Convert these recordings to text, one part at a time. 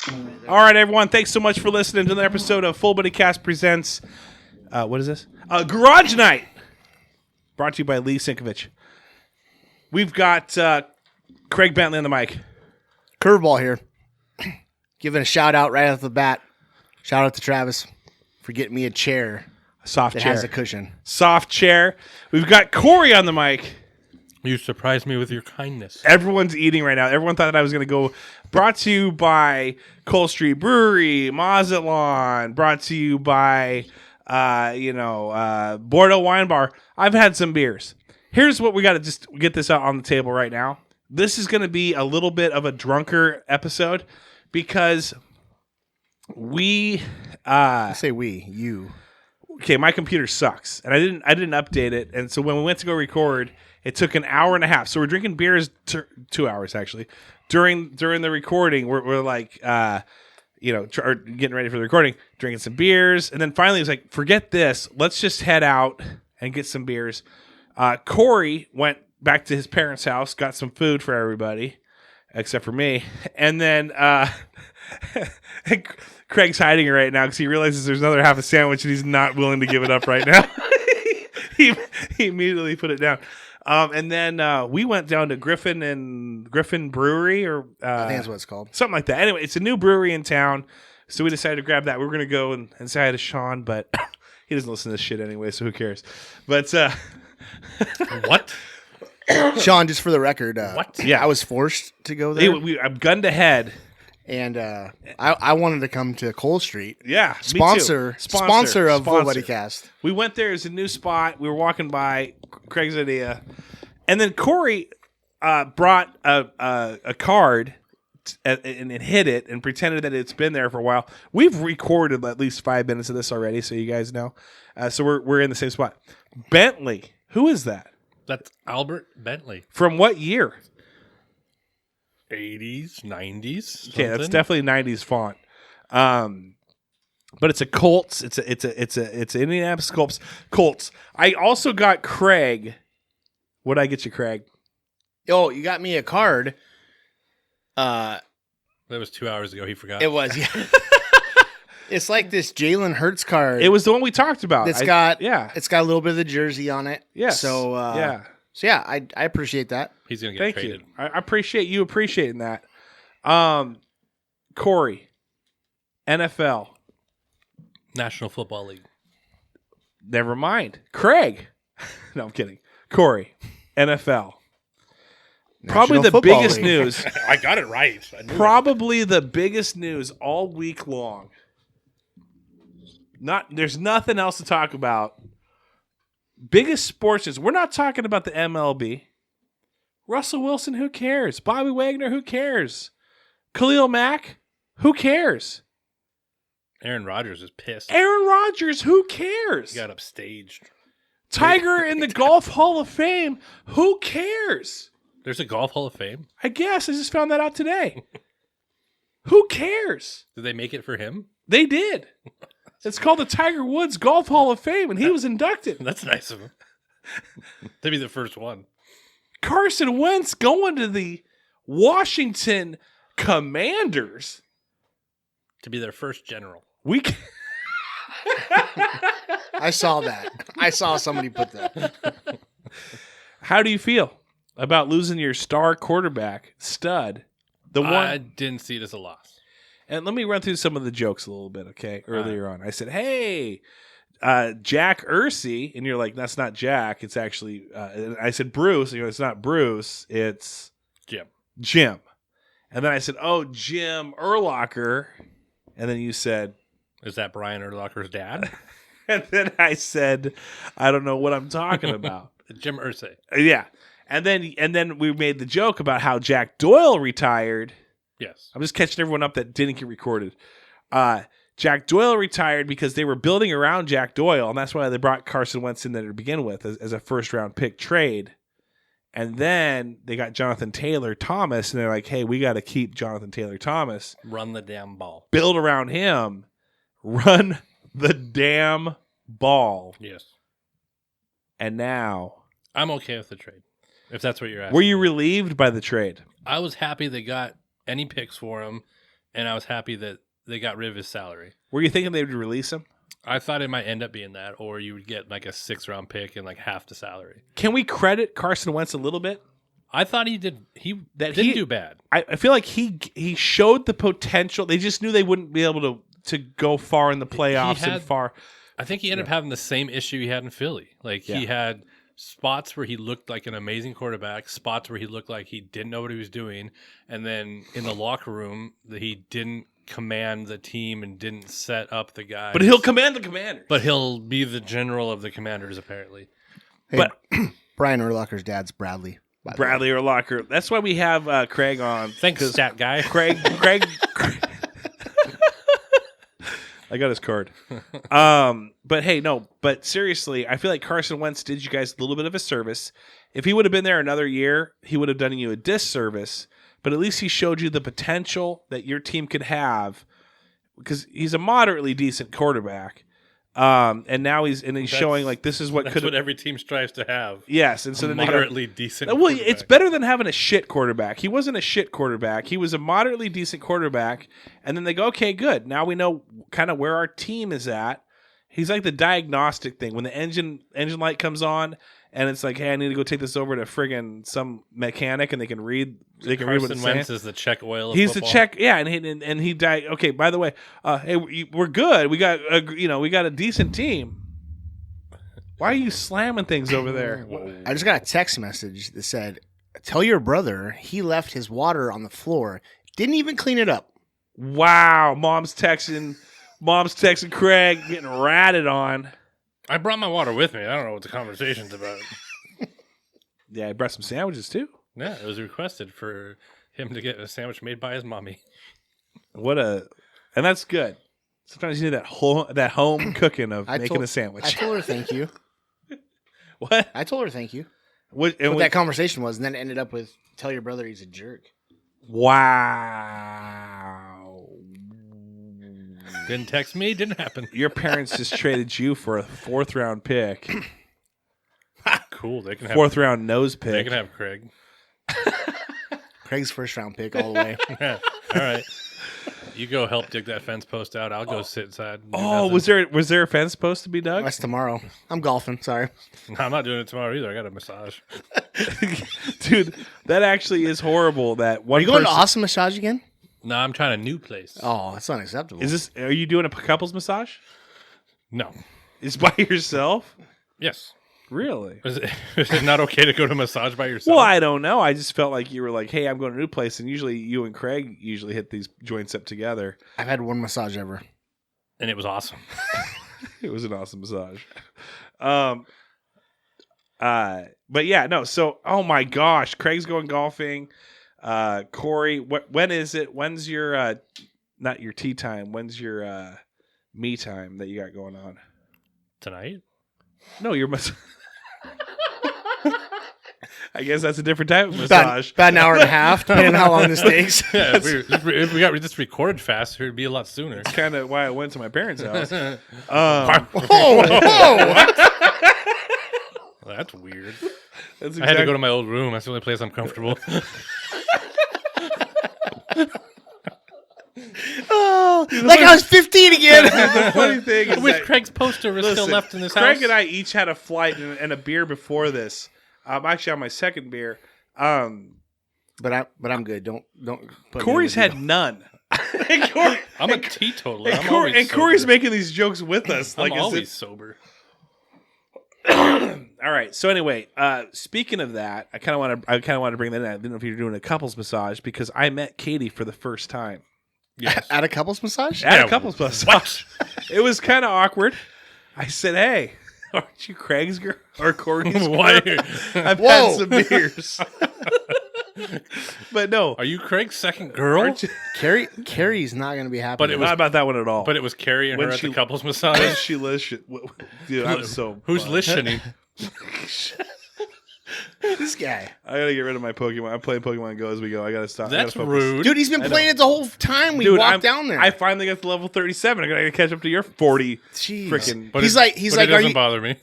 All right, everyone. Thanks so much for listening to the episode of Full Body Cast Presents. What is this? Garage Night. Brought to you by Lee Sinkovich. We've got Craig Bentley on the mic. Curveball here. Giving a shout out right off the bat. Shout out to Travis for getting me a chair. Soft that chair. has a cushion. Soft chair. We've got Corey on the mic. You surprised me with your kindness. Everyone's eating right now. Everyone thought that I was going to go. Brought to you by Cole Street Brewery, Mazatlan. Brought to you by, Bordeaux Wine Bar. I've had some beers. Here's what we got to just get this out on the table right now. This is going to be a little bit of a drunker episode because we. I say we, you. Okay, my computer sucks, and I didn't update it, and so when we went to go record, it took an hour and a half. So we're drinking beers 2 hours actually. During the recording, we're like, getting ready for the recording, drinking some beers, and then finally it was like, forget this, let's just head out and get some beers. Corey went back to his parents' house, got some food for everybody, except for me, and then Craig's hiding it right now because he realizes there's another half a sandwich and he's not willing to give it up right now. he immediately put it down. And then we went down to Griffin Brewery, or I think that's what it's called. Something like that. Anyway, it's a new brewery in town, so we decided to grab that. We were going to go and say hi to Sean, but he doesn't listen to this shit anyway, so who cares? But What? Sean, just for the record, What? Yeah, I was forced to go there, I'm gunned ahead. and I wanted to come to Cole Street. Yeah, Sponsor of Full Body Cast. We went there. It's a new spot. We were walking by. Craig's idea. And then Corey brought a card and hid it and pretended that it's been there for a while. We've recorded at least 5 minutes of this already, so you guys know. So we're in the same spot. Bentley. Who is that? That's Albert Bentley. From what year? 80s, 90s. Okay, that's something. definitely 90s font. But it's a Colts. It's Indianapolis Colts. I also got Craig. What did I get you, Craig? Oh, you got me a card. That was 2 hours ago. He forgot. It was, yeah. It's like this Jalen Hurts card. It was the one we talked about. It's got a little bit of the jersey on it. Yes. So I appreciate that. He's gonna get Thank traded. you. I appreciate you appreciating that. Corey, NFL. National Football League. Never mind. Craig. No, I'm kidding. Corey, NFL. Probably the Football biggest League. news. I got it right. I knew Probably the biggest news all week long. There's nothing else to talk about. Biggest sports news. We're not talking about the MLB. Russell Wilson, who cares? Bobby Wagner, who cares? Khalil Mack, who cares? Aaron Rodgers is pissed. Aaron Rodgers, who cares? He got upstaged. Tiger in the Golf Hall of Fame, who cares? There's a Golf Hall of Fame? I guess. I just found that out today. Who cares? Did they make it for him? They did. It's called the Tiger Woods Golf Hall of Fame, and he was inducted. That's nice of him. To be the first one. Carson Wentz going to the Washington Commanders. To be their first general. I saw that. I saw somebody put that. How do you feel about losing your star quarterback, stud? I didn't see it as a loss. And let me run through some of the jokes a little bit, okay? Earlier on. I said, hey, Jack Ursay. And you're like, that's not Jack. It's actually, I said Bruce. And you're like, it's not Bruce. It's Jim. And then I said, oh, Jim Urlacher. And then you said, is that Brian Urlacher's dad? And then I said, I don't know what I'm talking about. Jim Irsay. Yeah. And then we made the joke about how Jack Doyle retired. Yes. I'm just catching everyone up that didn't get recorded. Jack Doyle retired because they were building around Jack Doyle, and that's why they brought Carson Wentz in there to begin with as a first-round pick trade. And then they got Jonathan Taylor Thomas, and they're like, hey, we got to keep Jonathan Taylor Thomas. Run the damn ball. Build around him. Run the damn ball. Yes. And now... I'm okay with the trade, if that's what you're asking. Were you relieved by the trade? I was happy they got any picks for him and I was happy that they got rid of his salary. Were you thinking they would release him? I thought it might end up being that, or you would get like a 6th-round pick and like half the salary. Can we credit Carson Wentz a little bit? I thought he didn't do bad. I feel like he showed the potential. They just knew they wouldn't be able to go far in the playoffs and far. I think he ended up having the same issue he had in Philly. Like he had spots where he looked like an amazing quarterback, spots where he looked like he didn't know what he was doing, and then in the locker room he didn't command the team and didn't set up the guys. But he'll command the Commanders. But he'll be the general of the Commanders, apparently. Hey, but Brian Urlacher's dad's Bradley. Bradley Urlacher. That's why we have Craig on. Thanks, stat guy. Craig. I got his card. But hey, no. But seriously, I feel like Carson Wentz did you guys a little bit of a service. If he would have been there another year, he would have done you a disservice. But at least he showed you the potential that your team could have, because he's a moderately decent quarterback. And now he's showing like this is what that's what every team strives to have. Yes, and so then moderately decent. Well, it's better than having a shit quarterback. He wasn't a shit quarterback. He was a moderately decent quarterback. And then they go, okay, good. Now we know kind of where our team is at. He's like the diagnostic thing when the engine light comes on. And it's like, hey, I need to go take this over to friggin' some mechanic, and they can read. They can read what it's saying. Wentz is the check oil. Of He's football. the check, yeah, and he died. Okay, by the way, hey, we're good. We got we got a decent team. Why are you slamming things over there? I just got a text message that said, "Tell your brother he left his water on the floor. Didn't even clean it up." Wow, mom's texting Craig, getting ratted on. I brought my water with me. I don't know what the conversation's about. Yeah, I brought some sandwiches too. Yeah, it was requested for him to get a sandwich made by his mommy. And that's good. Sometimes you need that home cooking of making a sandwich. I told her thank you. What? I told her thank you. What that conversation was, and then it ended up with, tell your brother he's a jerk. Wow. Didn't text me, didn't happen. Your parents just traded you for a 4th round pick. Cool. They can have 4th round nose pick. They can have Craig. Craig's 1st round pick all the way. Yeah. All right. You go help dig that fence post out. I'll go sit inside. Was there a fence post to be dug? That's tomorrow. I'm golfing. Sorry. No, I'm not doing it tomorrow either. I got a massage. Dude, that actually is horrible. That one. Are you going to Awesome Massage again? No, I'm trying a new place. Oh, that's unacceptable. Are you doing a couples massage? No. It's by yourself? Yes. Really? Is it not okay to go to massage by yourself? Well, I don't know. I just felt like you were like, hey, I'm going to a new place. And usually you and Craig usually hit these joints up together. I've had one massage ever. And it was awesome. It was an awesome massage. But yeah, no. So, oh my gosh, Craig's going golfing. Corey, when is it? When's your not your tea time? When's your me time that you got going on Tonight? No, your massage. I guess that's a different type of massage. About an hour and a half, depending on how long this takes. Yeah, if we got this recorded faster, it'd be a lot sooner. That's kind of why I went to my parents' house. Whoa! Well, that's weird. That's I had to go to my old room. That's the only place I'm comfortable. Oh, like I was 15 again. The funny thing is I wish that, Craig's poster was still left in this house. Craig and I each had a flight and a beer before this. Actually, on my second beer. But I'm good. Don't. Put Corey's had none. I'm a teetotaler. And Corey's making these jokes with us. I'm always sober. All right. So anyway, speaking of that, I kind of want to bring that in. I didn't know if you were doing a couples massage because I met Katie for the first time. Yes. At a couples massage? At a couples massage. It was kind of awkward. I said, "Hey, aren't you Craig's girl or Corey's girl? Why? I've had some beers." But no. Are you Craig's second girl? Carrie's not going to be happy. But it was not about that one at all. But it was Carrie and When her at she- the couples When massage. she listened, dude, I'm so. Who's bummed. listening? this guy. I gotta get rid of my Pokemon. I'm playing Pokemon Go as we go. I gotta stop. That's I gotta focus. rude. Dude, he's been playing it the whole time we walked down there. I finally got to level 37. I gotta catch up to your 40. Jeez. Freaking. But He's it- like, but it doesn't bother me.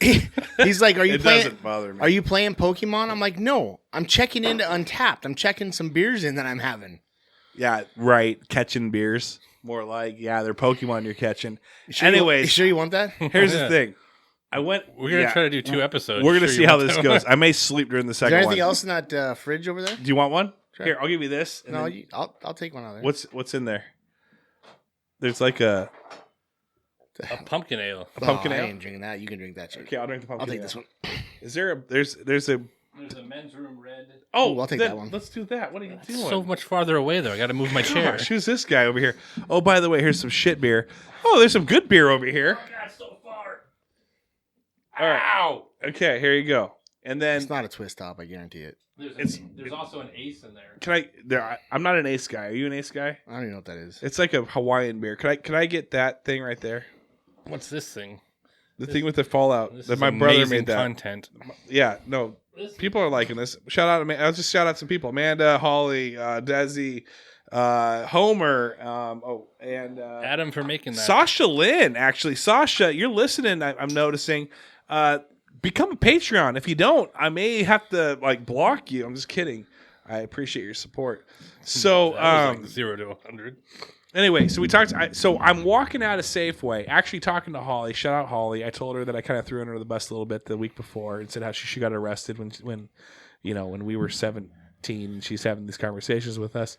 he's like, are you It playing? doesn't bother me. Are you playing Pokemon? I'm like, no. I'm checking into Untapped. I'm checking some beers in that I'm having. Yeah, right. Catching beers. More like, yeah, they're Pokemon you're catching. You Anyways, sure you want that? here's the thing. We're gonna try to do 2 episodes. We're gonna Sure see you how want this that goes. one? I may sleep during the Is second there one. anything else in that fridge over there? Do you want one? Sure. Here, I'll give you this. and No, then- I'll take one out of there. What's in there? There's like a A pumpkin ale. pumpkin I ale. ain't drinking that. You can drink that shit. Okay, I'll drink the pumpkin. I'll take ale. this one. Is there a there's a There's a men's room red. oh Ooh, I'll take then that one. Let's do that. What are you doing? So much farther away though. I got to move my chair. Gosh, who's this guy over here? Oh, by the way, here's some shit beer. Oh, there's some good beer over here. God, so far. All right. Ow. Okay, here you go. And then It's not a twist top, I guarantee it. There's also an ace in there. can I? I'm not an Ace guy. Are you an Ace guy? I don't even know what that is. It's like a Hawaiian beer. Can I get that thing right there? What's this thing? The thing with the Fallout This that is my brother amazing made that. content. Yeah, no, people are liking this. Shout out! I'll just shout out some people: Amanda, Holly, Desi, Homer, and Adam for making that. Sasha Lynn. Actually, Sasha, you're listening. I'm noticing. Become a Patreon. If you don't, I may have to like block you. I'm just kidding. I appreciate your support. So, That was like 0 to 100. anyway, so we talked. So I'm walking out of Safeway, actually talking to Holly. Shout out Holly. I told her that I kind of threw her under the bus a little bit the week before and said how she got arrested when we were 17 and she's having these conversations with us.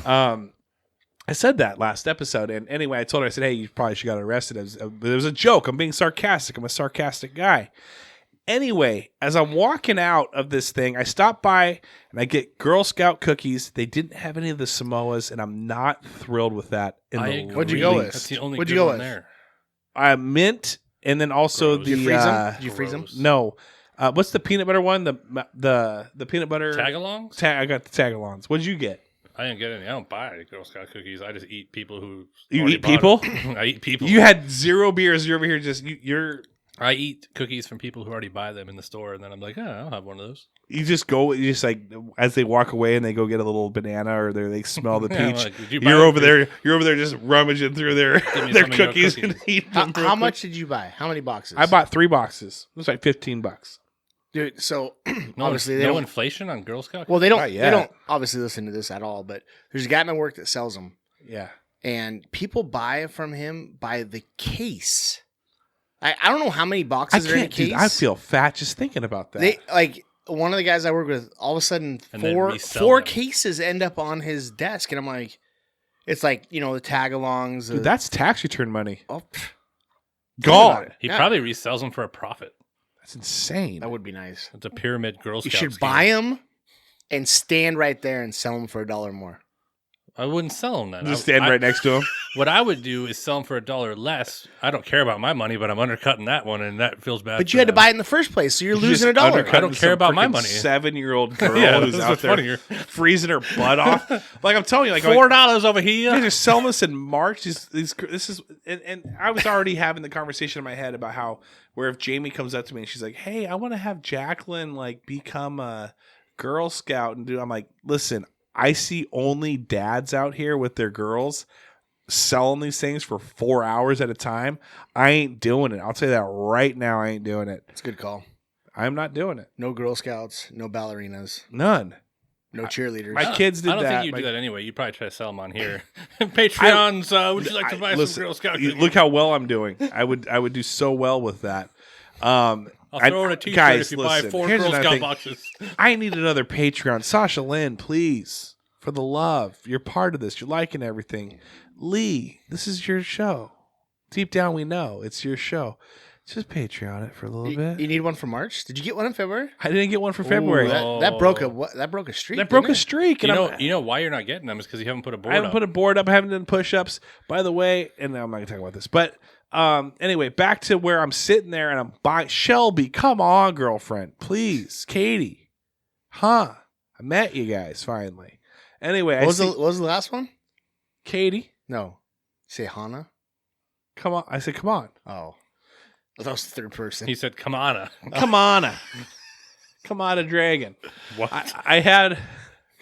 I said that last episode, and anyway, I told her, I said, hey, you probably should got arrested. It was a joke. I'm being sarcastic. I'm a sarcastic guy. Anyway, as I'm walking out of this thing, I stop by and I get Girl Scout cookies. They didn't have any of the Samoas, and I'm not thrilled with that. What'd you go with? That's the only What'd good you go one with? there. Mint, and then also Gross. the Did you freeze them? Did you freeze them? Gross. no. What's the peanut butter one? The peanut butter Tagalongs? I got the tagalongs. What'd you get? I didn't get any. I don't buy Girl Scout cookies. I just eat people who. You already eat bought people? them. I eat people. You had 0 beers. You're over here just you're. I eat cookies from people who already buy them in the store, and then I'm like, I'll have one of those. You just go. You just like as they walk away and they go get a little banana or they smell the Yeah, I'm peach. like, "Did you buy You're them, over dude?" there. You're over there just rummaging through their me their some of your cookies and cookies. eating them. real How quick. much did you buy? How many boxes? I bought 3 boxes. It was like $15. Dude, so No, obviously they no don't. inflation on Girl Scout. Well, they don't. Not They yet. don't obviously listen to this at all. But there's a guy at my work that sells them, Yeah. and people buy from him by the case. I don't know how many boxes are in a case. Dude, I feel fat just thinking about that. They like one of the guys I work with. All of a sudden, And then four resell them. cases end up on his desk, and I'm like, it's like the tagalongs. Dude, that's tax return money. oh, pff, Gone. He Yeah. probably resells them for a profit. That's insane. that would be nice. It's a pyramid Girl You Scout should scheme. buy them and stand right there and sell them for $1 more. I wouldn't sell them then. Just stand right next to him. What I would do is sell them for $1 less. I don't care about my money, but I'm undercutting that one, and that feels bad. But for you had to them. buy it in the first place, so you're losing $1. I don't care about my money. 7-year-old girl Yeah, who's this out is there funnier. freezing her butt off. Like I'm telling you, like $4 over you guys here. are selling this in March. This is, and I was already having the conversation in my head about how where if Jamie comes up to me and she's like, "Hey, I want to have Jacqueline like become a Girl Scout and do," I'm like, "Listen, I see only dads out here with their girls selling these things for 4 hours at a time. I ain't doing it. I'll tell you that right now. I ain't doing it. It's a good call. I'm not doing it. No Girl Scouts, no ballerinas, None. no cheerleaders. My kids did I don't that. think you'd My- do that anyway. You'd probably try to sell them on here. Patreons, would you like to buy Listen, some Girl Scout you- cookies? look how well I'm doing. I would do so well with that. I'll throw in a t-shirt guys, if you buy listen, 4 here's Girl another Scout thing. boxes. I need another Patreon. Sasha Lynn, please. For the love. You're part of this. You're liking everything. Lee, this is your show. Deep down we know it's your show. Just Patreon it for a little bit. You need one for March? Did you get one in February? I didn't get one for February. Ooh, That broke a streak. That broke didn't a streak. You And know why you're not getting them is because you haven't put a board I haven't up. put a board up. I haven't done push-ups. By the way, and I'm not going to talk about this, but anyway, back to where I'm sitting there and I'm buying. Shelby, come on, girlfriend. Please. Katie. Huh. I met you guys finally. Anyway, What was the last one? Katie, No. Say Hana? come on. I said, come on. Oh. That was the third person. He said, "Come on." Come on. Come on, a dragon. What? I had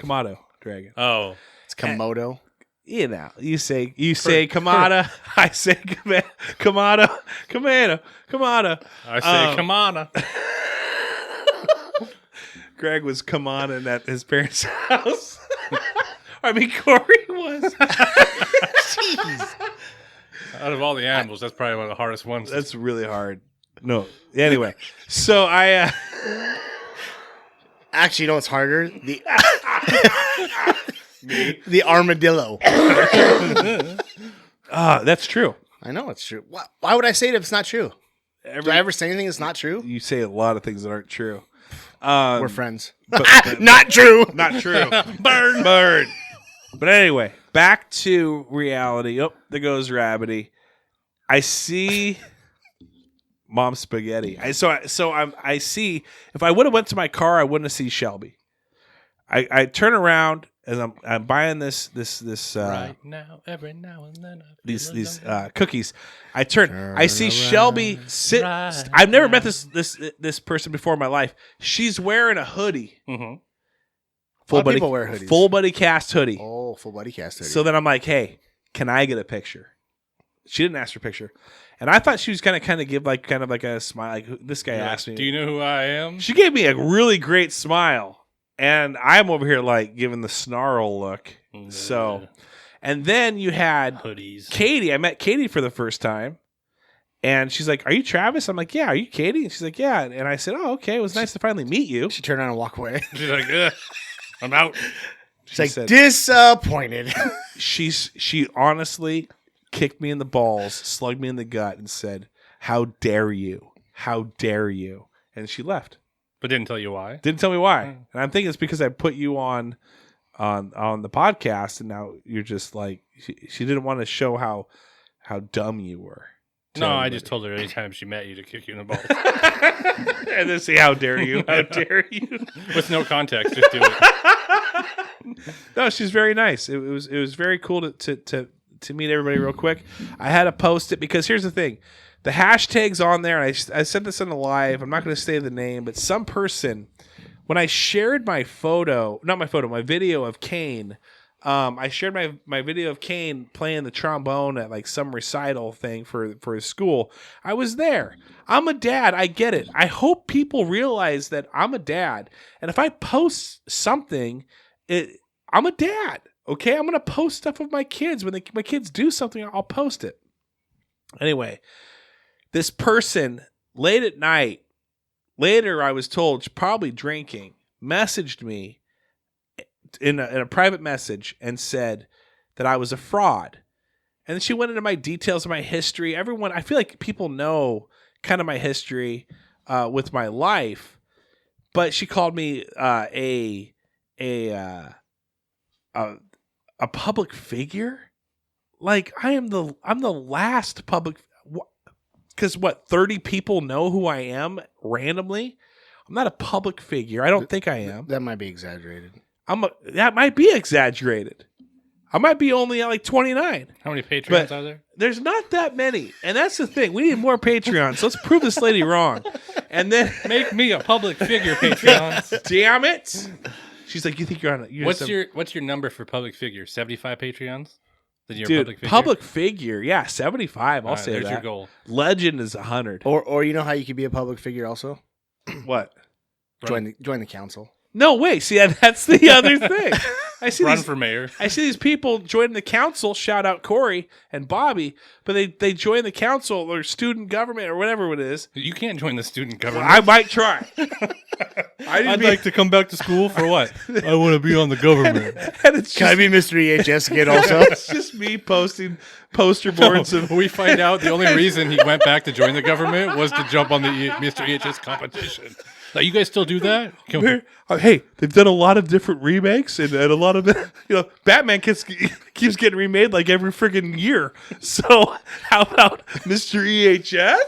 Kamado dragon. Oh, It's Komodo. You know, you say Kamada. I say Kamado. Kamado. I say, "Come on." Greg was come on in at his parents' house. Corey was. Out of all the animals, that's probably one of the hardest ones. That's really hard. No. Anyway, so I. Actually, you know what's harder? The armadillo. That's true. I know it's true. Why would I say it if it's not true? Do I ever say anything that's not true? You say a lot of things that aren't true. We're friends. But Not true. not true. Burn. But anyway, back to reality. Oh, there goes Rabbity. I see Mom's spaghetti. I see. If I would have went to my car, I wouldn't have seen Shelby. I turn around and I'm buying this right now, every now and then. These cookies. I see Shelby sit. I've never met this person before in my life. She's wearing a hoodie. Mm-hmm. People wear hoodies. Full buddy cast hoodie. Oh, full buddy cast hoodie. So then I'm like, hey, can I get a picture? She didn't ask for a picture, and I thought she was gonna kind of give like a smile. Like this guy asked me, "Do you know who I am?" She gave me a really great smile, and I'm over here like giving the snarl look. So, and then you had hoodies. Katie. I met Katie for the first time, and she's like, "Are you Travis?" I'm like, "Yeah." "Are you Katie?" And she's like, "Yeah." And I said, "Oh, okay. It was nice to finally meet you." She turned around and walked away. She's like, "Ugh, I'm out." She's like, said, disappointed. She honestly kicked me in the balls, slugged me in the gut, and said, "How dare you? How dare you?" And she left. But didn't tell you why. Didn't tell me why. And I'm thinking it's because I put you on the podcast, and now you're just like she didn't want to show how dumb you were. No, I just told her anytime she met you to kick you in the balls. And then say, "How dare you? How dare you?" With no context, just do it. No, she's very nice. It was very cool to meet everybody real quick. I had to post it because here's the thing. The hashtag's on there, and I said this on the live. I'm not going to say the name, but some person, when I shared my video of Kane, I shared my video of Kane playing the trombone at like some recital thing for his school. I was there. I'm a dad. I get it. I hope people realize that I'm a dad. And if I post something, I'm a dad. Okay, I'm going to post stuff of my kids. When my kids do something, I'll post it. Anyway, this person, late at night, later I was told, probably drinking, messaged me in a private message and said that I was a fraud. And then she went into my details of my history. Everyone, I feel like people know kind of my history with my life. But she called me a public figure. Like I'm the last public, because 30 people know who I am randomly. I'm not a public figure. I don't think I am. That might be exaggerated. That might be exaggerated. I might be only at like 29. How many Patreons are there? There's not that many, and that's the thing. We need more Patreons. So let's prove this lady wrong, and then make me a public figure Patreons. Damn it! She's like, you think you're on? What's your number for public figure? 75 Patreons? Then you're Dude, a public figure. Public figure, yeah, 75. I'll say there's that. Your goal. Legend is 100. Or you know how you could be a public figure also? What? Join the council. No way. See, that's the other thing. I see Run for mayor. I see these people joining the council. Shout out Corey and Bobby, but they join the council or student government or whatever it is. You can't join the student government. I might try. I'd like to come back to school for what? I want to be on the government. And it's Can I be Mr. EHS again also? It's just me posting poster boards. We find out the only reason he went back to join the government was to jump on the Mr. EHS competition. Like, you guys still do that? Hey, they've done a lot of different remakes and a lot of, Batman keeps getting remade like every friggin' year. So how about Mr. EHS?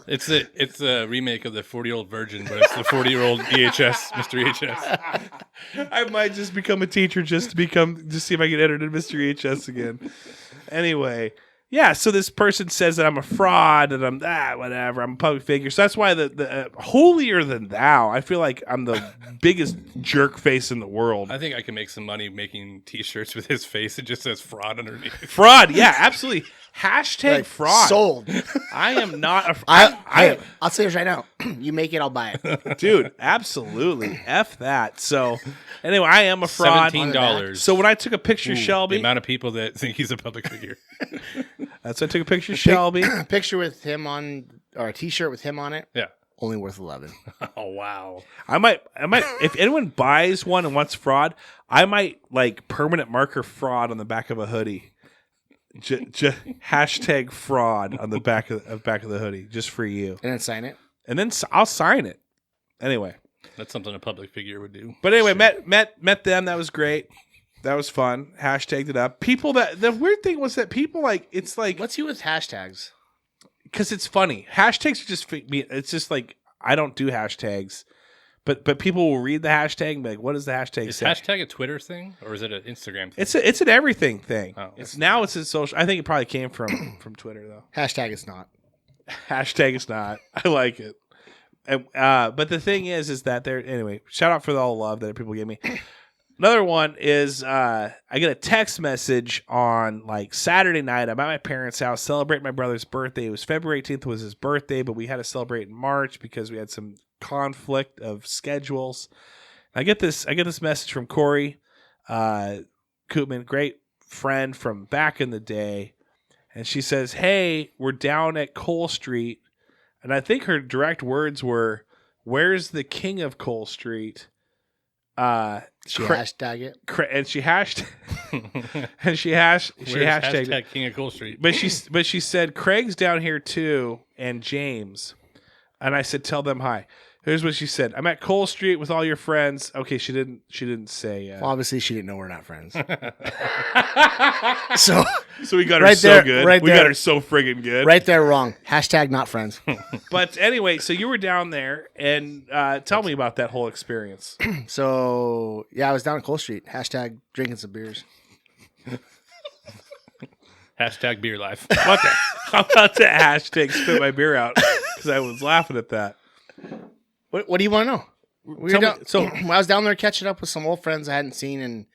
It's a remake of the 40-year-old virgin, but it's the 40-year-old EHS, Mr. EHS. I might just become a teacher just to see if I can enter into Mr. EHS again. Anyway. Yeah, so this person says that I'm a fraud and I'm whatever. I'm a public figure. So that's why the holier than thou. I feel like I'm the biggest jerk face in the world. I think I can make some money making T-shirts with his face. It just says fraud underneath. Fraud, yeah, absolutely. Hashtag fraud. Sold. I am not a I'll say this right now. You make it, I'll buy it. Dude, absolutely. F that. So, anyway, I am a fraud. $17. So, when I took a picture of Shelby, The amount of people that think he's a public figure. that's when I took a picture of Shelby. A picture with him on, or a T-shirt with him on it. Yeah. Only worth 11. Oh, wow. I might, if anyone buys one and wants fraud, I might like permanent marker fraud on the back of a hoodie. Hashtag fraud on the back of the hoodie, just for you. And then sign it. And then I'll sign it. Anyway. That's something a public figure would do. But anyway, met them. That was great. That was fun. Hashtagged it up. People the weird thing was that people it's like. What's you with hashtags? Because it's funny. Hashtags are just me. It's just like I don't do hashtags, but people will read the hashtag and be like, "What does the hashtag say?" Is hashtag a Twitter thing or is it an Instagram thing? It's an everything thing. Oh, it's a social. I think it probably came from Twitter though. Hashtag it's not. Hashtag it's not. I like it. But the thing is that there. Anyway, shout out for all the love that people gave me. Another one is I get a text message on like Saturday night. I'm at my parents' house celebrating my brother's birthday. It was February 18th was his birthday, but we had to celebrate in March because we had some conflict of schedules. I get this message from Corey Koopman, great friend from back in the day, and she says, "Hey, we're down at Cole Street," and I think her direct words were, "Where's the king of Cole Street?" She hashtag it, and she hashtagged King of Cole Street. But she said Craig's down here too, and James, and I said tell them hi. Here's what she said: I'm at Cole Street with all your friends. Okay, she didn't say. Well, obviously, she didn't know we're not friends. so we got her right so there, good. Right we there, got her so friggin' good. Right there, wrong. Hashtag not friends. But anyway, so you were down there, and tell me about that whole experience. So yeah, I was down at Cole Street. Hashtag drinking some beers. Hashtag beer life. What the? I'm about to hashtag spit my beer out because I was laughing at that. What do you want to know? So I was down there catching up with some old friends I hadn't seen, and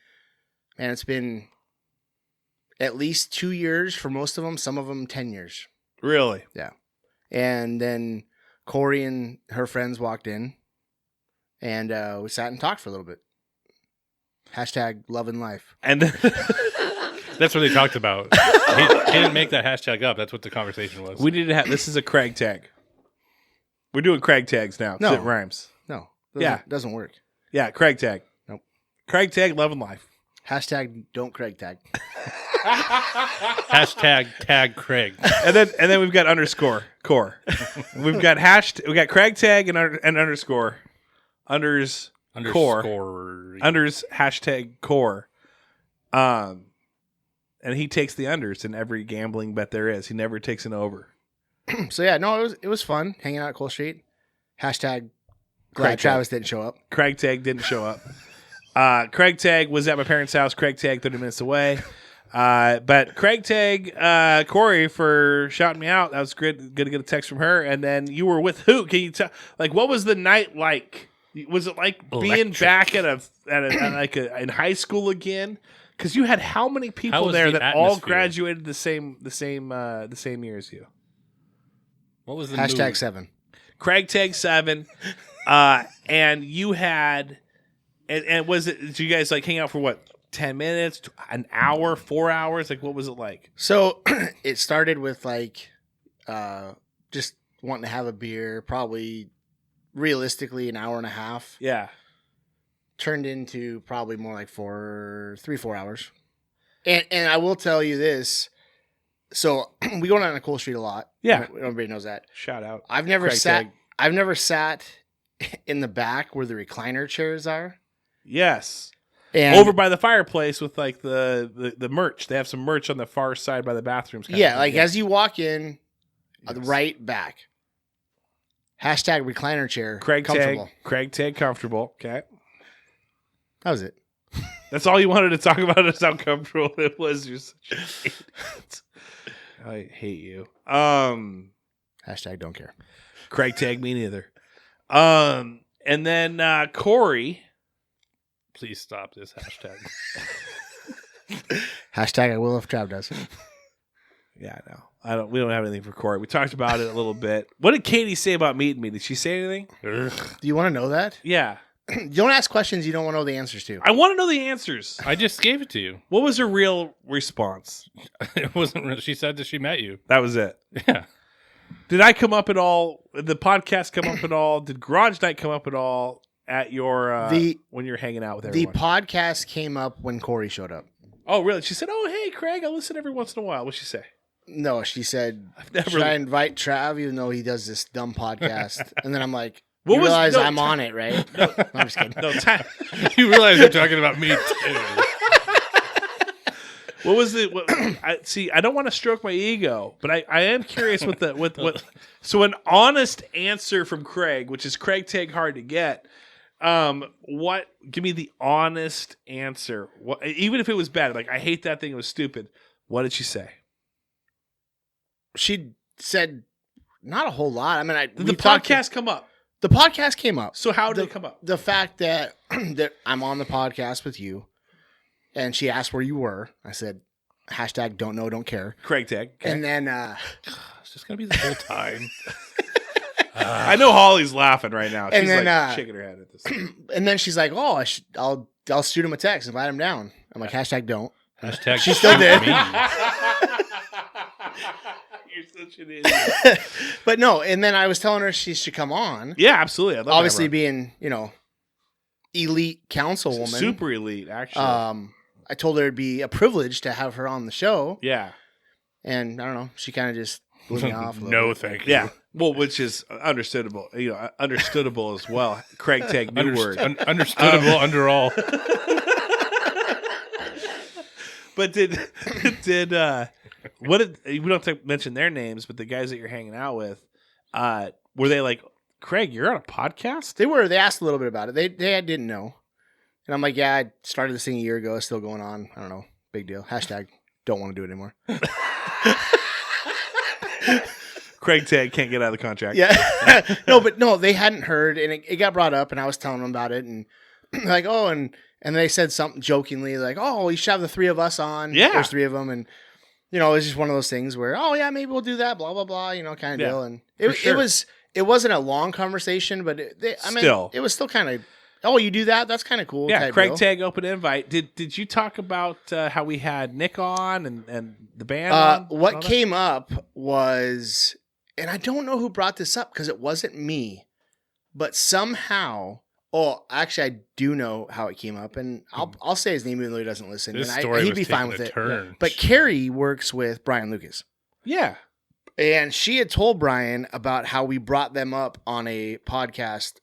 man, it's been at least 2 years for most of them. Some of them 10 years. Really? Yeah. And then Corey and her friends walked in, and we sat and talked for a little bit. Hashtag love and life. And then that's what they talked about. He didn't make that hashtag up. That's what the conversation was. we need to have this is a Craig tag. We're doing Craig tags now. No. It rhymes. No. Doesn't work. Yeah, Craig tag. Nope. Craig tag, love and life. Hashtag don't Craig tag. Hashtag tag Craig. And then we've got underscore core. We've got Craig tag and underscore. Unders core. Unders hashtag core. And he takes the unders in every gambling bet there is. He never takes an over. So yeah, no, it was fun hanging out at Cole Street. Hashtag glad Craig Travis didn't show up. Craig tag didn't show up. Craig tag was at my parents' house. Craig tag 30 minutes away. But Craig tag Corey for shouting me out. That was good. Good to get a text from her. And then you were with who? Can you tell? Like, what was the night like? Was it like being back in high school again? Because you had how many people there that all graduated the same year as you? What was the hashtag mood? 7? Craig tag 7. And you had, and was it? Did you guys like hang out for what? 10 minutes, an hour, 4 hours? Like, what was it like? So it started with like just wanting to have a beer, probably realistically an hour and a half. Yeah. Turned into probably more like 4 hours. And I will tell you this. So we go down to Cole Street a lot. Yeah. Everybody knows that. Shout out. I've never Craig sat tag. I've never sat in the back where the recliner chairs are. Yes. And over by the fireplace with like the merch. They have some merch on the far side by the bathrooms. Yeah, like as you walk in, right back. Hashtag recliner chair. Craig comfortable. Craig tag comfortable. Okay. That was it. That's all you wanted to talk about is how comfortable it was. You're such a idiot. I hate you. Hashtag don't care. Craig tag me neither. And then Corey. Please stop this hashtag. Hashtag I will if Trav does. Yeah, no. We don't have anything for Corey. We talked about it a little bit. What did Katie say about meeting me? Did she say anything? Do you want to know that? Yeah. Don't ask questions you don't want to know the answers to. I want to know the answers. I just gave it to you. What was her real response? It wasn't real. She said that she met you. That was it. Yeah. Did I come up at all? Did the podcast come up at all? Did Garage Night come up at all at your when you're hanging out with everyone? The podcast came up when Corey showed up. Oh, really? She said, "Oh, hey, Craig, I listen every once in a while." What'd she say? No, she said, "Should I invite Trav, even though he does this dumb podcast?" And then I'm like, "You realize I'm on it, right?" No, I'm just kidding. No, you realize you're talking about me too. What was it? I don't want to stroke my ego, but I am curious with what. So an honest answer from Craig, which is Craig Tag hard to get. What? Give me the honest answer. What? Even if it was bad, like I hate that thing. It was stupid. What did she say? She said not a whole lot. I mean, did the podcast come up? The podcast came up. So how did it come up? The fact that that I'm on the podcast with you, and she asked where you were. I said, # don't know, don't care. Craig Tag. Okay. And then it's just gonna be the whole time. I know Holly's laughing right now. She's and then, like shaking her head at this. And then she's like, "Oh, I'll shoot him a text, invite him down." I'm like, # don't. # She still did. You're such an idiot. But no, and then I was telling her she should come on. Yeah, absolutely. I love Obviously, being elite councilwoman, super elite. Actually, I told her it'd be a privilege to have her on the show. Yeah, and I don't know, she kind of just blew me off. No, thank you. Yeah, well, which is understandable. Understandable as well. Craig Tag, new word. Understandable under all. But did what did we don't have to mention their names, but the guys that you're hanging out with, were they like, Craig, you're on a podcast? They were. They asked a little bit about it. They didn't know, and I'm like, yeah, I started this thing a year ago. It's still going on. I don't know. Big deal. # don't want to do it anymore. Craig Tag can't get out of the contract. Yeah. No, they hadn't heard, and it got brought up, and I was telling them about it, and like, oh, and they said something jokingly, like, oh, you should have the three of us on. Yeah. There's three of them, and it was just one of those things where, oh yeah, maybe we'll do that, blah blah blah, kind of deal. And it wasn't a long conversation, but it was still kind of, oh, you do that? That's kind of cool. Yeah, Craig Tag open invite. Did you talk about how we had Nick on and the band on? What came up was, and I don't know who brought this up because it wasn't me, but somehow, actually, I do know how it came up, and I'll say his name even though he doesn't listen. This and story he'd be fine with it. But Carrie works with Brian Lucas. Yeah. And she had told Brian about how we brought them up on a podcast,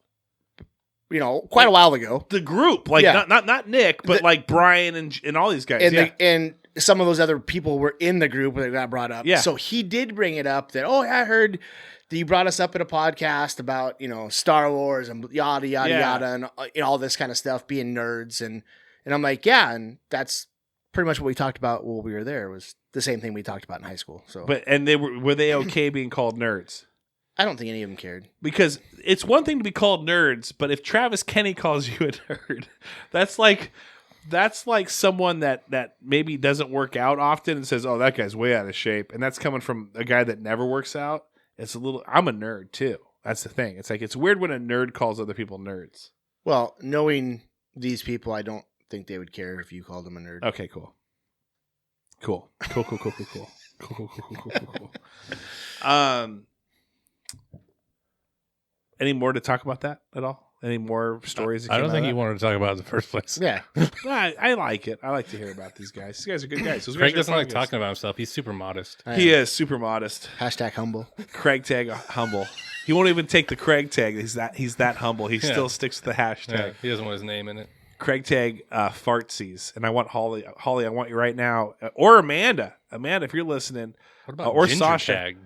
quite a while ago. The group, not Nick, but like Brian and all these guys. And some of those other people were in the group that got brought up. Yeah. So he did bring it up that, I heard that you brought us up in a podcast about, Star Wars and yada, yada, yada, and all this kind of stuff, being nerds. And I'm like, yeah, and that's pretty much what we talked about while we were there. It was the same thing we talked about in high school. So, were they okay being called nerds? I don't think any of them cared. Because it's one thing to be called nerds, but if Travis Kenny calls you a nerd, that's like someone that maybe doesn't work out often and says, "Oh, that guy's way out of shape," and that's coming from a guy that never works out. It's a little. I'm a nerd too. That's the thing. It's like it's weird when a nerd calls other people nerds. Well, knowing these people, I don't think they would care if you called them a nerd. Okay, cool. Any more to talk about that at all? Any more stories? I don't think you wanted to talk about it in the first place. Yeah. I like it. I like to hear about these guys. These guys are good guys. Craig doesn't like talking about himself. He's super modest. He is super modest. # humble. Craig Tag humble. He won't even take the Craig Tag. He's that humble. He still sticks to the hashtag. Yeah, he doesn't want his name in it. Craig Tag fartsies. And I want Holly, I want you right now. Or Amanda. Amanda, if you're listening. What about or Ginger Sasha. Tag?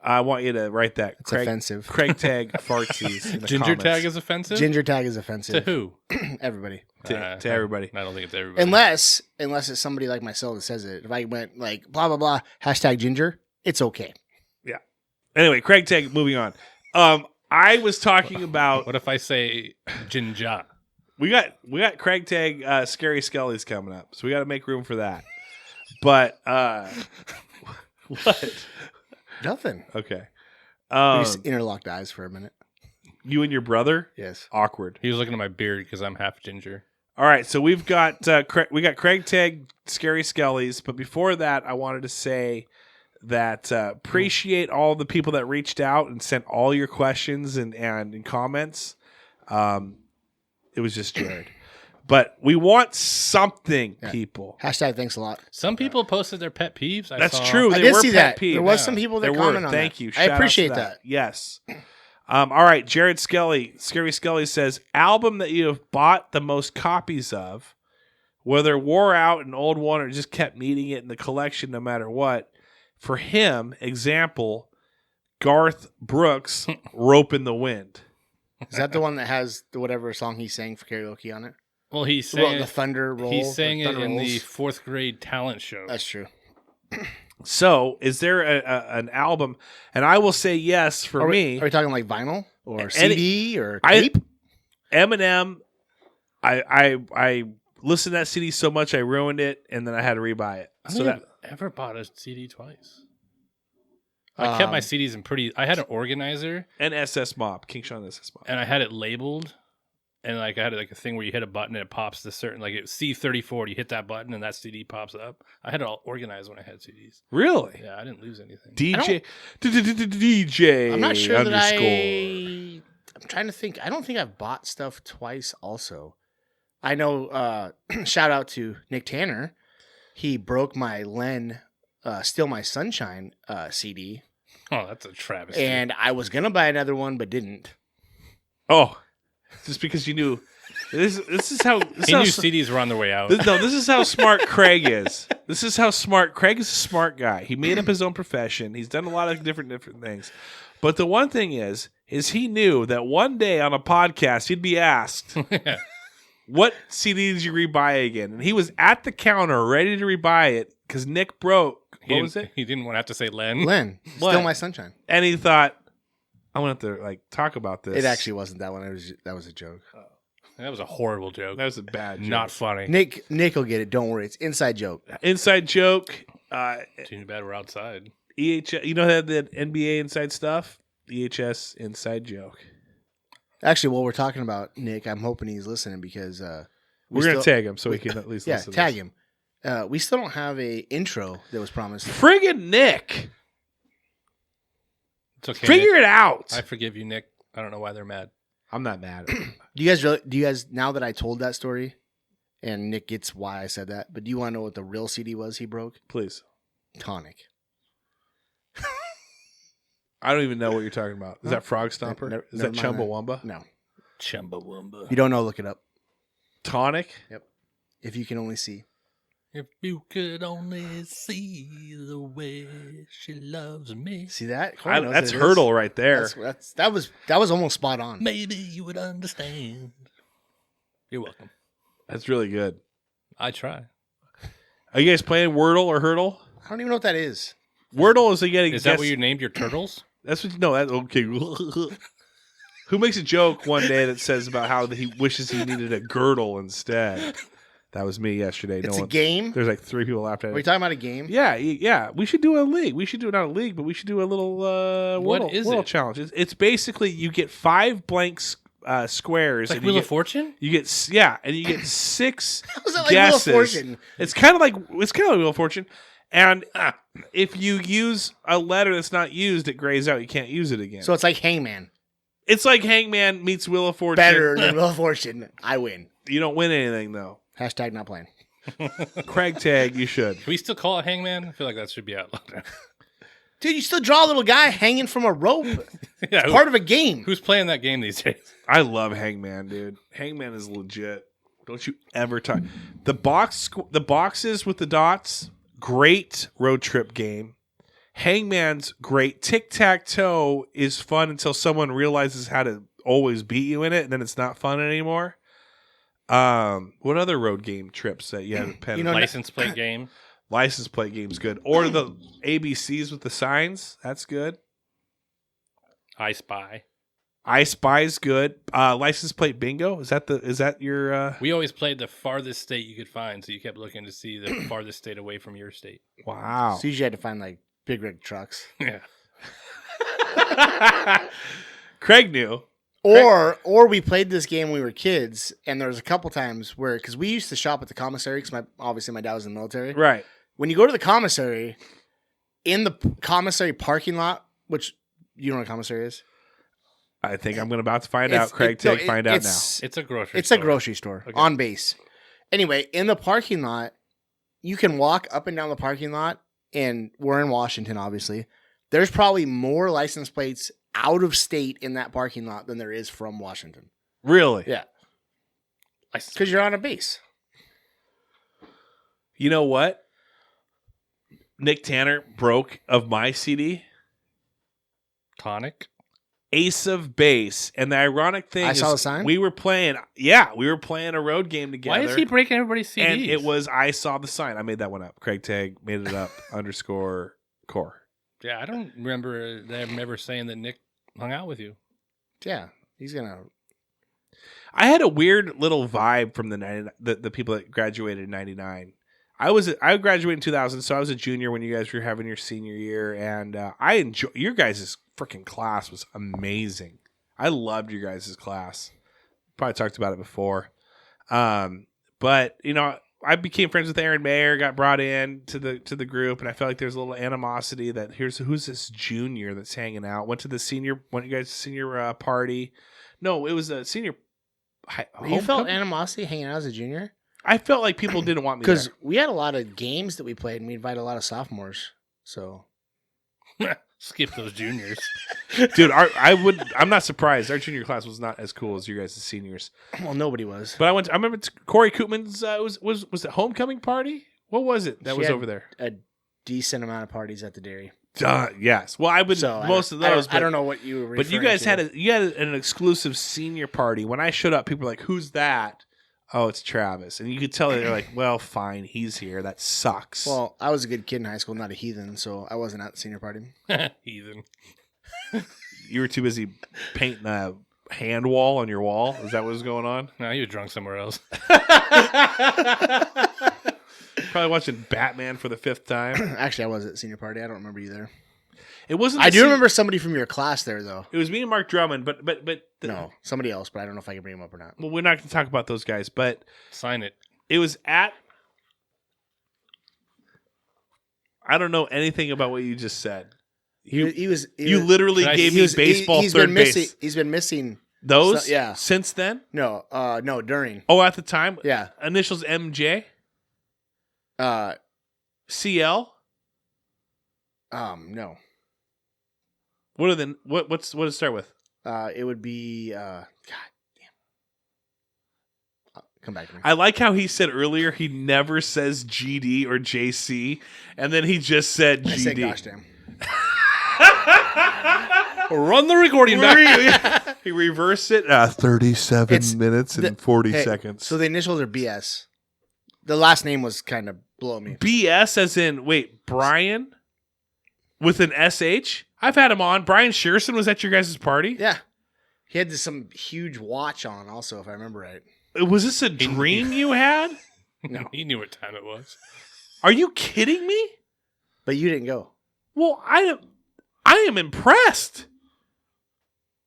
I want you to write that. It's offensive. Craig Tag fartsies. In the Ginger comments. Tag is offensive? Ginger Tag is offensive. To who? Everybody. To everybody. I don't think it's everybody. Unless it's somebody like myself that says it. If I went like blah blah blah #Ginger, it's okay. Yeah. Anyway, Craig Tag. Moving on. I was talking about. What if I say Ginger? We got Craig Tag Scary Skelly's coming up, so we got to make room for that. But What? Nothing. Okay. We just interlocked eyes for a minute. You and your brother? Yes. Awkward. He was looking at my beard because I'm half ginger. All right, so we've got CraigTag Scary Skellies, but before that, I wanted to say that appreciate all the people that reached out and sent all your questions and comments. It was just Jared. But we want something, people. Hashtag thanks a lot. Some people posted their pet peeves. That's true. I They did were see pet that. peeves. There was some people that commented on that. Thank you. I Shout out appreciate to that. Yes. All right. Jared Scary Skelly says, album that you have bought the most copies of, whether wore out an old one or just kept needing it in the collection no matter what. For him, example, Garth Brooks, Rope in the Wind. Is that the one that has whatever song he sang for karaoke on it? Well, he sang the Thunder Roll. He sang it in Rolls. the 4th grade talent show. That's true. So, is there an album? And I will say yes for me. Are we talking like vinyl or CD or tape? Eminem. I listened to that CD so much I ruined it, and then I had to rebuy it. I don't think I've ever bought a CD twice. I kept my CDs in I had an organizer. And SS Mob, King Sean SS Mob. And I had it labeled. And like I had like a thing where you hit a button and it pops to certain, like it's C34. You hit that button and that CD pops up. I had it all organized when I had CDs. Really? Yeah, I didn't lose anything. DJ. I'm not sure underscore. that I'm trying to think. I don't think I've bought stuff twice also. I know, shout out to Nick Tanner. He broke my Len Still My Sunshine CD. Oh, that's a travesty. And I was going to buy another one, but didn't. Oh, just because you knew. This is how. He knew CDs were on their way out. This is how smart Craig is. Craig is a smart guy. He made up his own profession. He's done a lot of different things. But the one thing is he knew that one day on a podcast he'd be asked, what CD did you rebuy again? And he was at the counter ready to rebuy it because Nick broke. What was it? He didn't want to have to say Len. Len, Still My Sunshine. And he thought, I want to talk about this. It actually wasn't that one. That was a joke. That was a horrible joke. That was a bad joke. Not funny. Nick will get it. Don't worry. It's inside joke. Inside joke. Too bad we're outside. EHS, you know that the NBA inside stuff? EHS inside joke. Actually, while we're talking about Nick, I'm hoping he's listening because we're going to tag him so he can at least listen to tag this. him. We still don't have a intro that was promised. Friggin' Nick. It's okay. Figure Nick. it out. I forgive you, Nick. I don't know why they're mad. I'm not mad. Do you guys, now that I told that story, and Nick gets why I said that, but do you want to know what the real CD was he broke? Please. Tonic. I don't even know what you're talking about. Is that Frog Stomper? Is that Chumbawamba? No. Chumbawamba. If you don't know, look it up. Tonic? Yep. If you can only see. If you could only see the way she loves me, See that? That's Hurdle right there. That was almost spot on. maybe you would understand. You're welcome. That's really good. I try. Are you guys playing Wordle or Hurdle? I don't even know what that is. Wordle is getting. Is that what you named your turtles? That's what you know. Okay. Who makes a joke one day that says about how he wishes he needed a girdle instead? That was me yesterday. It's a game? There's like 3 people laughed at it. Are we talking about a game? Yeah. We should do a league. We should do not a league, but we should do a little Wordle challenge. It's basically you get 5 blank squares. Like Wheel of Fortune? You get and you get 6 How is that like guesses. Wheel of Fortune? It's kind of like Wheel of Fortune. And if you use a letter that's not used, it grays out. You can't use it again. So it's like Hangman. It's like Hangman meets Wheel of Fortune. Better than Wheel of Fortune. I win. You don't win anything, though. Hashtag not playing. CraigTag, you should. Can we still call it Hangman? I feel like that should be outlawed. Dude, you still draw a little guy hanging from a rope. Yeah, It's part of a game. Who's playing that game these days? I love Hangman, dude. Hangman is legit. Don't you ever talk. The boxes with the dots, great road trip game. Hangman's great. Tic-tac-toe is fun until someone realizes how to always beat you in it, and then it's not fun anymore. What other road game trips that you have? License plate game. License plate game's good. Or the ABCs with the signs. That's good. I Spy. I Spy's good. License plate bingo. Is that your? We always played the farthest state you could find, so you kept looking to see the farthest state away from your state. Wow. So you usually had to find like Big rig trucks. Yeah. Craig knew. Or we played this game when we were kids, and there was a couple times where, because we used to shop at the commissary, because obviously my dad was in the military. Right. When you go to the commissary, in the commissary parking lot, which you know what a commissary is? I think I'm about to find out. CraigTags, find out now. It's a grocery store. It's a grocery store on base. Anyway, in the parking lot, you can walk up and down the parking lot, and we're in Washington, obviously. There's probably more license plates out of state in that parking lot than there is from Washington. Really? Yeah. Because you're on a base. You know what? Nick Tanner broke of my CD. Tonic. Ace of Base. And the ironic thing I saw the sign? we were playing a road game together. Why is he breaking everybody's CDs? And it was I saw the sign. I made that one up. CraigTag made it up _core. Yeah, I don't remember them ever saying that Nick hung out with you. Yeah, he's gonna. I had a weird little vibe from the people that graduated in '99. I graduated in 2000, so I was a junior when you guys were having your senior year, and I enjoy your guys' freaking class was amazing. I loved your guys' class. Probably talked about it before, but you know. I became friends with Aaron Mayer, got brought in to the group, and I felt like there's a little animosity that who's this junior that's hanging out. Went to the senior party. No, it was a senior. You felt animosity hanging out as a junior? I felt like people didn't want me there. Because we had a lot of games that we played, and we invited a lot of sophomores. So skip those juniors, dude. I'm not surprised. Our junior class was not as cool as you guys' seniors. Well, nobody was. But I remember Corey Koopman's was it homecoming party? What was it that was over there? A decent amount of parties at the dairy. Yes. Well, I would most of those. I don't know what you were. But you guys had an exclusive senior party. When I showed up, people were like, "Who's that?" Oh, it's Travis. And you could tell they're like, well, fine, he's here. That sucks. Well, I was a good kid in high school, not a heathen, so I wasn't at the senior party. Heathen. You were too busy painting a hand wall on your wall? Is that what was going on? No, you were drunk somewhere else. Probably watching Batman for the 5th time. Actually, I was at the senior party. I don't remember you there. It wasn't. I do remember somebody from your class there, though. It was me and Mark Drummond, but no, somebody else. But I don't know if I can bring him up or not. Well, we're not going to talk about those guys. But sign it. It was at. I don't know anything about what you just said. You literally gave me baseball third base. He's been missing those. So, yeah. Since then. No. During. Oh, at the time. Yeah. Initials MJ. CL. No. What does it start with? It would be God damn. Come back to me. I like how he said earlier he never says GD or JC, and then he just said GD. I said gosh damn. Run the recording back. He reversed it. 37 minutes and 40 seconds. So the initials are BS. The last name was kind of below me. BS as in Brian with an SH. I've had him on. Brian Shearson was at your guys' party. Yeah, he had some huge watch on. Also, if I remember right. Was this a dream you had? No, he knew what time it was. Are you kidding me? But you didn't go. Well, I am impressed.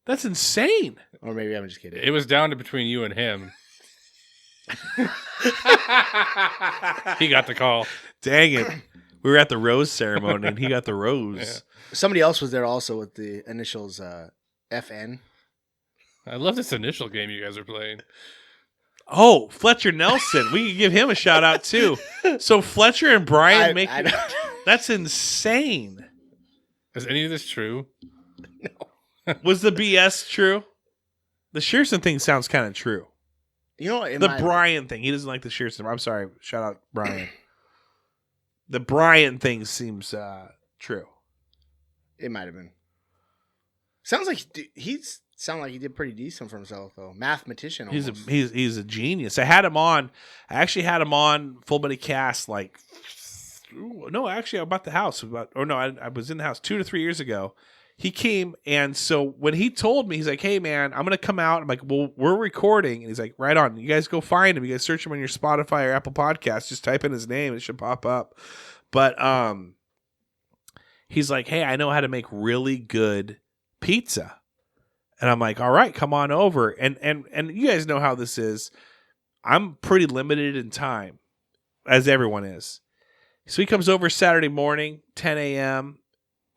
That's insane. Or maybe I'm just kidding. It was down to between you and him. He got the call. Dang it. We were at the rose ceremony and he got the rose. Yeah. Somebody else was there also with the initials FN. I love this initial game you guys are playing. Oh, Fletcher Nelson. We could give him a shout out too. So Fletcher and Brian make that's insane. Is any of this true? No. Was the BS true? The Shearson thing sounds kind of true. You know what? The Brian thing. He doesn't like the Shearson. I'm sorry. Shout out Brian. The Brian thing seems true. It might have been. Sounds like he did pretty decent for himself though. Mathematician. Almost. He's a genius. I actually had him on Full Body Cast I bought the house I was in the house 2 to 3 years ago. He came, and so when he told me, he's like, "Hey man, I'm gonna come out." I'm like, "Well, we're recording," and he's like, "Right on. You guys go find him. You guys search him on your Spotify or Apple Podcasts. Just type in his name; it should pop up." But He's like, hey, I know how to make really good pizza. And I'm like, all right, come on over. And you guys know how this is. I'm pretty limited in time, as everyone is. So he comes over Saturday morning, 10 a.m.,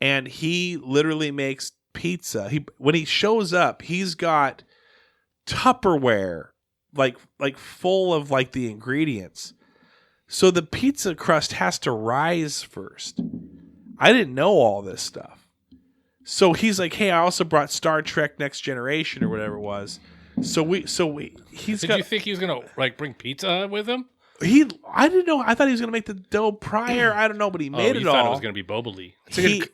and he literally makes pizza. When he shows up, he's got Tupperware, like full of like the ingredients. So the pizza crust has to rise first. I didn't know all this stuff. So he's like, hey, I also brought Star Trek Next Generation or whatever it was. Did you think he was gonna like bring pizza with him? I didn't know. I thought he was gonna make the dough prior. I don't know, but he made it all. Thought it was gonna be Boboli.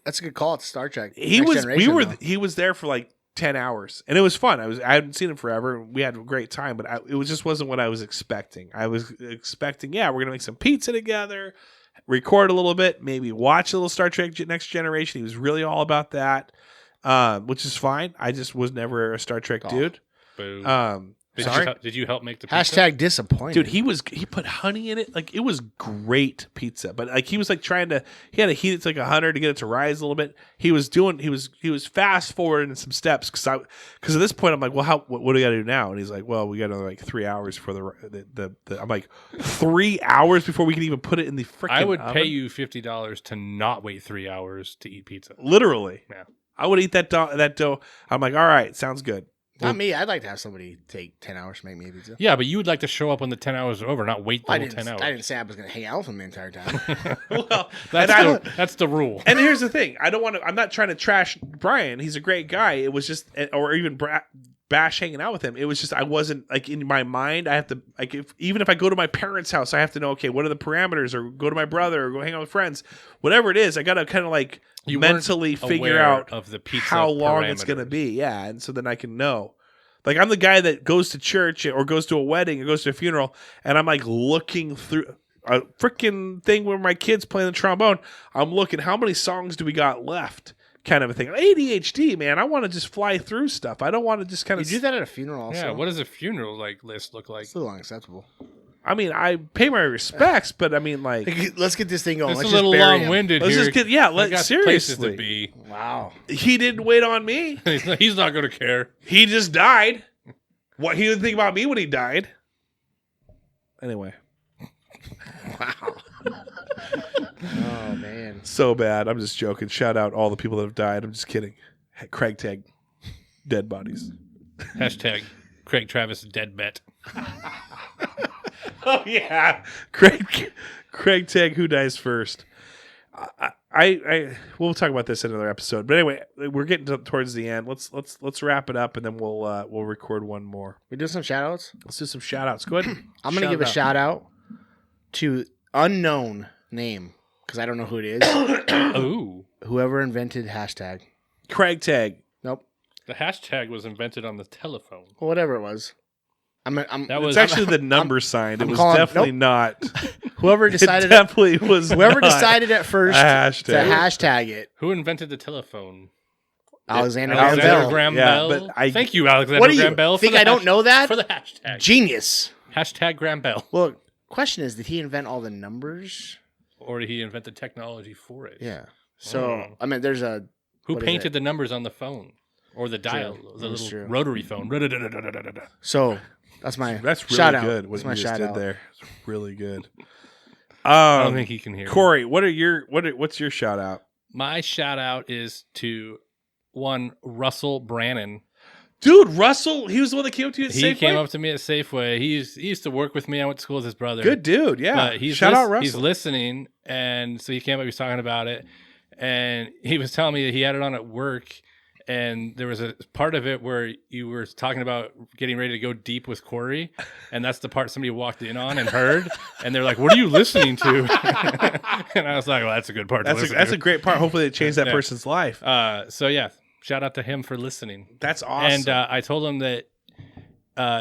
That's a good call. It's Star Trek. He was there for like 10 hours, and it was fun. I hadn't seen him forever. We had a great time, but it just wasn't what I was expecting. I was expecting, we're gonna make some pizza together, record a little bit, maybe watch a little Star Trek Next Generation. He was really all about that, which is fine. I just was never a Star Trek dude. Boo. Did you help make the pizza? Hashtag disappointed. Dude, he put honey in it. Like, it was great pizza. But like, he was like he had to heat it to like 100 to get it to rise a little bit. He was fast forwarding some steps because at this point I'm like, well, what do we got to do now? And he's like, well, we got another like 3 hours for the I'm like, 3 hours before we can even put it in the freaking I would oven? pay you $50 to not wait 3 hours to eat pizza. Literally. Yeah. I would eat that dough. I'm like, all right, sounds good. Not me. I'd like to have somebody take 10 hours to make me a pizza. Yeah, but you would like to show up when the 10 hours are over, not wait the whole 10 hours. I didn't say I was going to hang out with him the entire time. Well, that's the rule. And here's the thing. I'm not trying to trash Brian. He's a great guy. It was just, or even bash hanging out with him. It was just, I wasn't like in my mind. I have to like, even if I go to my parents' house, I have to know, okay, what are the parameters, or go to my brother, or go hang out with friends, whatever it is. I got to kind of like mentally figure out of the pizza how long parameters. it's going to be. Yeah. And so then I can know. Like, I'm the guy that goes to church or goes to a wedding or goes to a funeral, and I'm like looking through a freaking thing where my kid's playing the trombone. I'm looking, how many songs do we got left? Kind of a thing. ADHD, man. I want to just fly through stuff. I don't want to just kind of. You do that at a funeral also? Yeah, what does a funeral list look like? It's a little unacceptable. I mean, I pay my respects, but I mean, like, let's get this thing going. It's let's a little long-winded Let's here. just get, seriously. Places to be. Wow. He didn't wait on me. He's not going to care. He just died. What, he didn't think about me when he died. Anyway. Wow. Oh, man. So bad. I'm just joking. Shout out all the people that have died. I'm just kidding. CraigTag dead bodies. Hashtag Craig Travis dead bet. Oh, yeah. CraigTag who dies first. We'll talk about this in another episode. But anyway, we're getting towards the end. Let's wrap it up, and then we'll record one more. We do some shout outs? Let's do some shout outs. Go ahead. I'm going to give a shout out to unknown name, because I don't know who it is. Ooh. Whoever invented hashtag. CraigTag. Nope. The hashtag was invented on the telephone. Well, whatever it was. It's actually the number sign. It was definitely not. Whoever decided whoever decided at first to hashtag it. Who invented the telephone? Alexander Graham Bell. But Thank you, Alexander Graham Bell. Think I don't know that? For the hashtag. Genius. Hashtag Graham Bell. Well, question is, did he invent all the numbers? Or did he invent the technology for it? Yeah. So, I mean, there's a... Who painted the numbers on the phone? Or the dial? The little rotary phone. So... That's really shout out. Good. What you just did there. It's really good. I don't think he can hear. Corey, what's your shout out? My shout out is to one Russell Brannon. Dude, Russell, he was the one that came up to you at Safeway? He came up to me at Safeway. He used to work with me. I went to school with his brother. Good dude, yeah. But shout out Russell. He's listening, and so he came up, he was talking about it, and he was telling me that he had it on at work. And there was a part of it where you were talking about getting ready to go deep with Corey, and that's the part somebody walked in on and heard, and they're like, "What are you listening to?" And I was like, "Well, that's a good part. That's a great part. Hopefully, it changed that person's life." So yeah, shout out to him for listening. That's awesome. And I told him that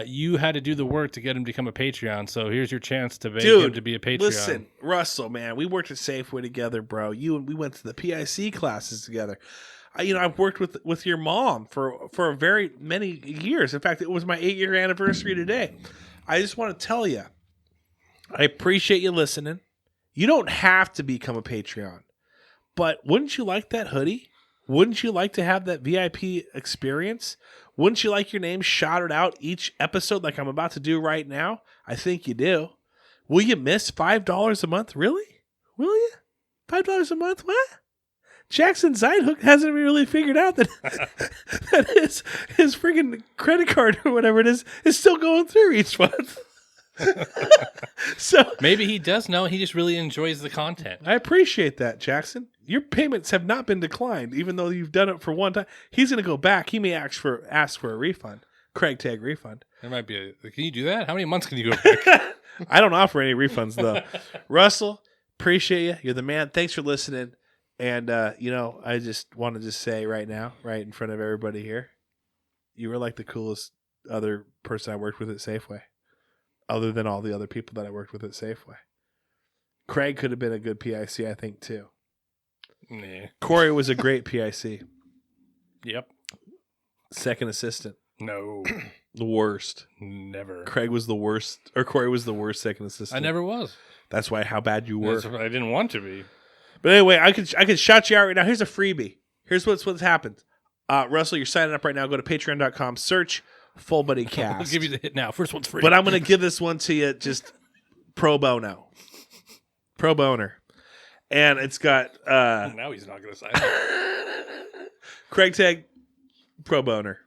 you had to do the work to get him to become a Patreon. So here's your chance to beg him to be a Patreon. Listen, Russell, man, we worked at Safeway together, bro. We went to the PIC classes together. I've worked with your mom for very many years. In fact, it was my 8-year anniversary today. I just want to tell you, I appreciate you listening. You don't have to become a Patreon, But wouldn't you like that hoodie? Wouldn't you like to have that VIP experience? Wouldn't you like your name shouted out each episode like I'm about to do right now? I think you do. Will you miss $5 a month? Really? Will you? $5 a month? What? Jackson Zidehook hasn't really figured out that that his freaking credit card or whatever it is still going through each month. So maybe he does know. He just really enjoys the content. I appreciate that, Jackson. Your payments have not been declined, even though you've done it for one time. He's going to go back. He may ask for a refund, CraigTag refund. There might be can you do that? How many months can you go back? I don't offer any refunds though. Russell, appreciate you. You're the man. Thanks for listening. And I just want to just say right now, right in front of everybody here, you were like the coolest other person I worked with at Safeway. Other than all the other people that I worked with at Safeway. Craig could have been a good PIC, I think, too. Nah. Corey was a great PIC. Yep. Second assistant. No. The worst. Never. Craig was the worst, or Corey was the worst second assistant. I never was. That's why how bad you were. I didn't want to be. But anyway, I could shout you out right now. Here's a freebie. Here's what's happened. Russell, you're signing up right now. Go to patreon.com. Search Full Buddy Cast. I'll give you the hit now. First one's free. But I'm going to give this one to you just pro bono. Pro boner. And it's got... now he's not going to sign up. CraigTag pro boner.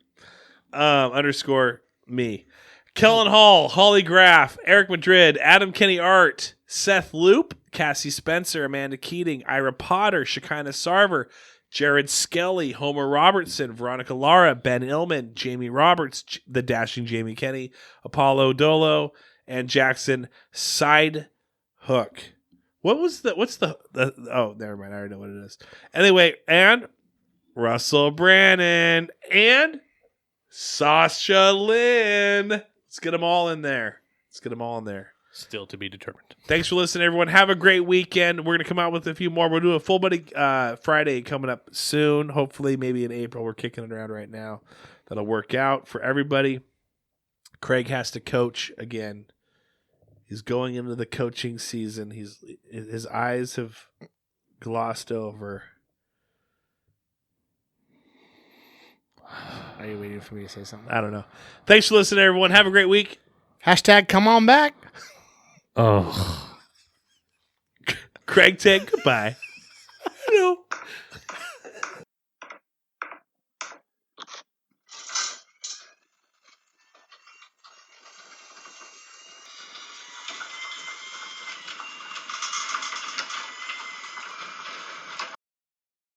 _ me. Kellen Hall, Holly Graff, Eric Madrid, Adam Kenny Art, Seth Loop, Cassie Spencer, Amanda Keating, Ira Potter, Shekinah Sarver, Jared Skelly, Homer Robertson, Veronica Lara, Ben Illman, Jamie Roberts, the dashing Jamie Kenny, Apollo Dolo, and Jackson Side Hook. What's the oh, never mind. I already know what it is. Anyway, and Russell Brannon and Sasha Lynn. Let's get them all in there. Still to be determined. Thanks for listening, everyone. Have a great weekend. We're going to come out with a few more. We'll do a Full Buddy Friday coming up soon. Hopefully, maybe in April. We're kicking it around right now. That'll work out for everybody. Craig has to coach again. He's going into the coaching season. His eyes have glossed over. Are you waiting for me to say something? I don't know. Thanks for listening, everyone. Have a great week. # come on back. Oh. CraigTag, goodbye.